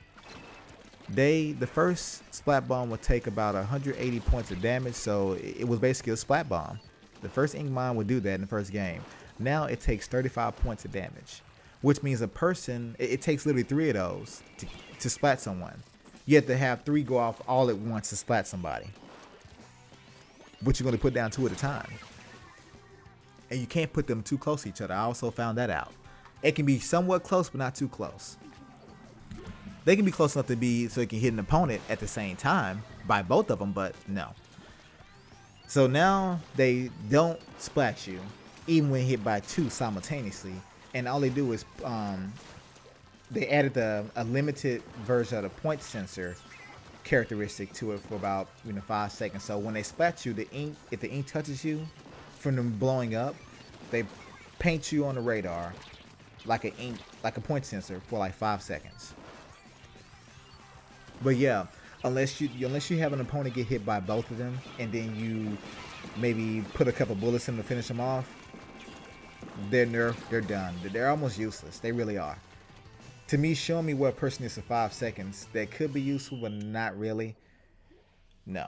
The first splat bomb would take about 180 points of damage, so it was basically a splat bomb. The first ink mine would do that in the first game. Now it takes 35 points of damage, which means a person, it takes literally 3 of those to splat someone. You have to have 3 go off all at once to splat somebody, but you're going to put down 2 at a time. And you can't put them too close to each other. I also found that out. It can be somewhat close, but not too close. They can be close enough to be so you can hit an opponent at the same time by both of them, but no. So now they don't splat you, even when hit by 2 simultaneously. And all they do is they added a limited version of the point sensor characteristic to it for about 5 seconds. So when they splat you, if the ink touches you from them blowing up, they paint you on the radar like a point sensor for like 5 seconds. But yeah, unless you have an opponent get hit by both of them, and then you maybe put a couple bullets in to finish them off, they're nerfed, they're done. They're almost useless. They really are. To me, showing me what a person is for 5 seconds that could be useful, but not really. No,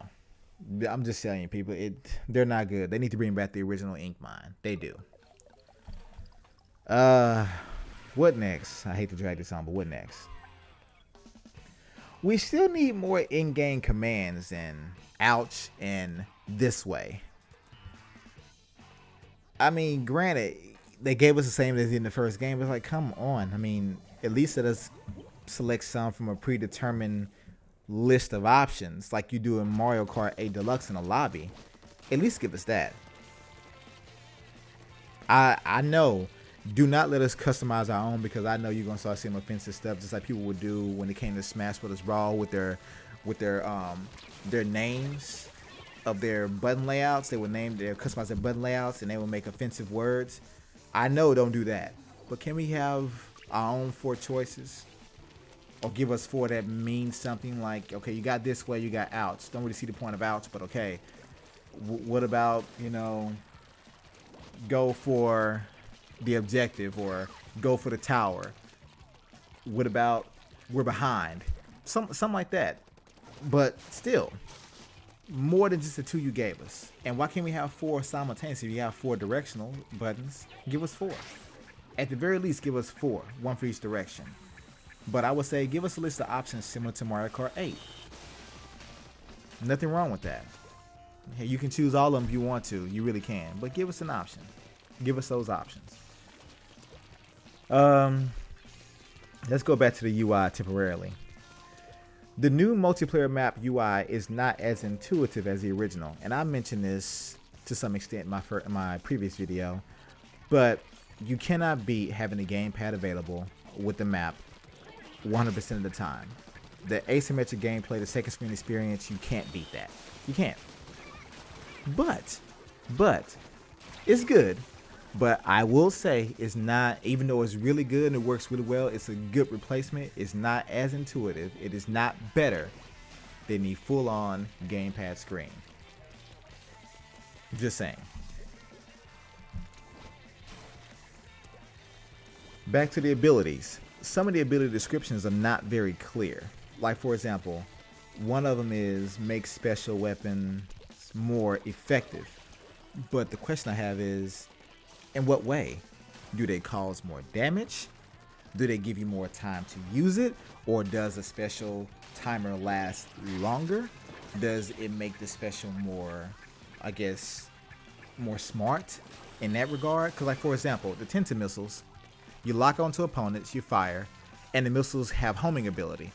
I'm just telling you, people. They're not good. They need to bring back the original ink mine. They do. What next? I hate to drag this on, but what next? We still need more in-game commands than ouch and this way. I mean, granted, they gave us the same as in the first game. It's like, come on. I mean, at least let us select some from a predetermined list of options like you do in Mario Kart 8 Deluxe in a lobby. At least give us that. I know. Do not let us customize our own, because I know you're gonna start seeing offensive stuff, just like people would do when it came to Smash Bros. Brawl with their names of their button layouts. They would customize their button layouts, and they would make offensive words. I know, don't do that, but can we have our own 4 choices, or give us 4 that mean something? Like, okay, you got this way, you got ouch. Don't really see the point of ouch, but okay. What about go for the objective, or go for the tower? What about we're behind? Something like that. But still, more than just the 2 you gave us. And why can't we have 4 simultaneously? If you have 4 directional buttons, give us 4. At the very least, give us 4, 1 for each direction. But I would say give us a list of options similar to Mario Kart 8. Nothing wrong with that. Hey, you can choose all of them if you want to. You really can. But give us an option. Give us those options. Let's go back to the UI temporarily. The new multiplayer map UI is not as intuitive as the original, and I mentioned this to some extent in my previous video, but you cannot beat having a gamepad available with the map 100% of the time. The asymmetric gameplay, the second screen experience, you can't beat that. You can't. But it's good. But I will say it's not, even though it's really good and it works really well, it's a good replacement. It's not as intuitive. It is not better than the full-on gamepad screen. Just saying. Back to the abilities. Some of the ability descriptions are not very clear. Like, for example, one of them is make special weapons more effective. But the question I have is, in what way? Do they cause more damage? Do they give you more time to use it? Or does a special timer last longer? Does it make the special more, I guess, more smart in that regard? Because, like, for example, the Tenta missiles, you lock onto opponents, you fire, and the missiles have homing ability.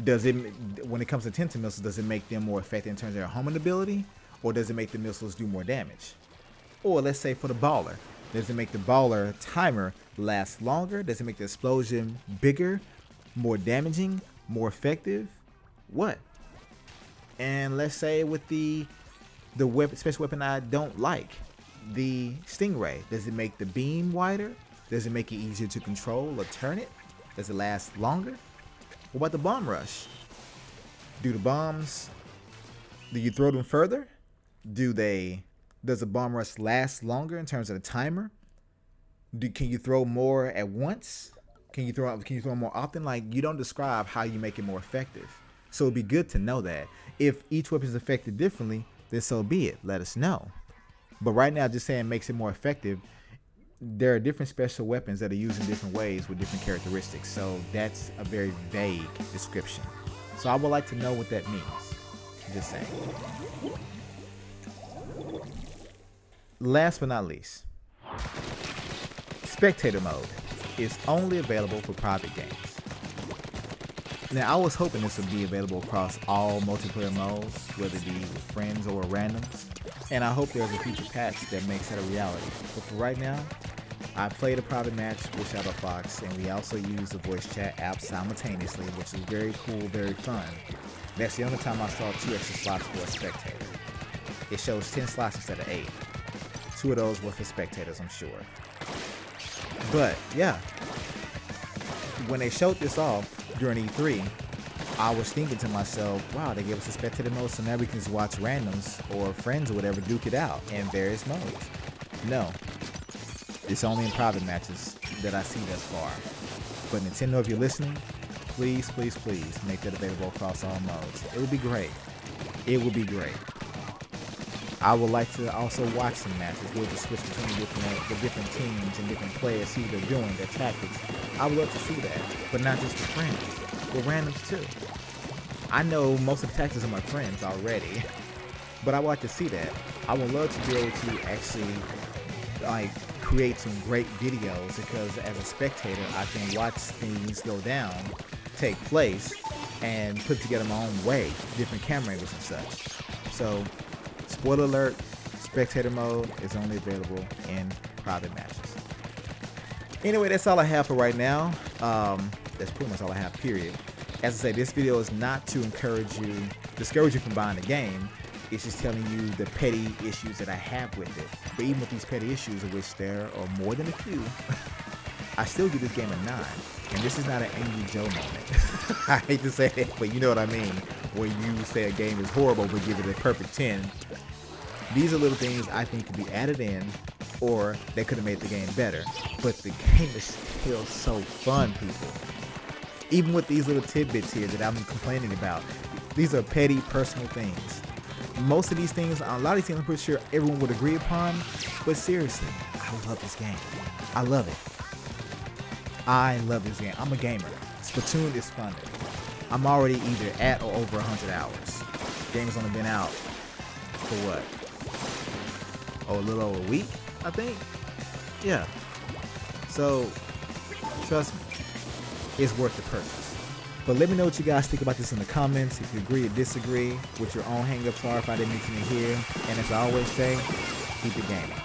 Does it, when it comes to Tenta missiles, does it make them more effective in terms of their homing ability? Or does it make the missiles do more damage? Or let's say for the baller, does it make the baller timer last longer? Does it make the explosion bigger, more damaging, more effective? What? And let's say with the weapon, special weapon I don't like, the Stingray, does it make the beam wider? Does it make it easier to control or turn it? Does it last longer? What about the bomb rush? Do the bombs, do you throw them further? Does the bomb rush last longer in terms of the timer? Can you throw more at once? Can you throw more often? Like, you don't describe how you make it more effective. So it'd be good to know that. If each weapon is affected differently, then so be it. Let us know. But right now, just saying makes it more effective. There are different special weapons that are used in different ways with different characteristics. So that's a very vague description. So I would like to know what that means. Just saying. Last but not least, spectator mode is only available for private games. Now, I was hoping this would be available across all multiplayer modes, whether it be with friends or randoms, And I hope there's a future patch that makes that a reality. But for right now, I played a private match with Shadow Fox, and we also used the voice chat app simultaneously, which is very cool, very fun. That's the only time I saw 2 extra slots for a spectator. It shows 10 slots instead of 8. 2 of those were for spectators, I'm sure. But yeah, when they showed this off during E3, I was thinking to myself, wow, they gave us a spectator mode, so now we can just watch randoms or friends or whatever duke it out in various modes. No, it's only in private matches that I see thus far. But Nintendo, if you're listening, please, please, please make that available across all modes. It would be great. It would be great. I would like to also watch some matches, be able to switch between the different teams and different players, see what they're doing, their tactics. I would love to see that, but not just with friends, with randoms too. I know most of the tactics are my friends already, but I would like to see that. I would love to be able to actually create some great videos, because as a spectator, I can watch things go down, take place, and put together my own way, different camera angles and such. So, spoiler alert, spectator mode is only available in private matches. Anyway, that's all I have for right now. That's pretty much all I have, period. As I say, this video is not to discourage you from buying the game. It's just telling you the petty issues that I have with it. But even with these petty issues, of which there are more than a few, I still give this game a 9. And this is not an Angry Joe moment. I hate to say that, but you know what I mean. When you say a game is horrible but give it a perfect 10. These are little things I think could be added in, or they could have made the game better. But the game is still so fun, people. Even with these little tidbits here that I'm complaining about, these are petty personal things. Most of these things, a lot of these things I'm pretty sure everyone would agree upon, but seriously, I love this game. I love it. I love this game. I'm a gamer. Splatoon is fun. I'm already either at or over 100 hours. The game's only been out for what? Oh, a little over a week, I think? Yeah. So, trust me, it's worth the purchase. But let me know what you guys think about this in the comments. If you agree or disagree, what your own hang-ups are, if I didn't mention it here. And as I always say, keep it gaming.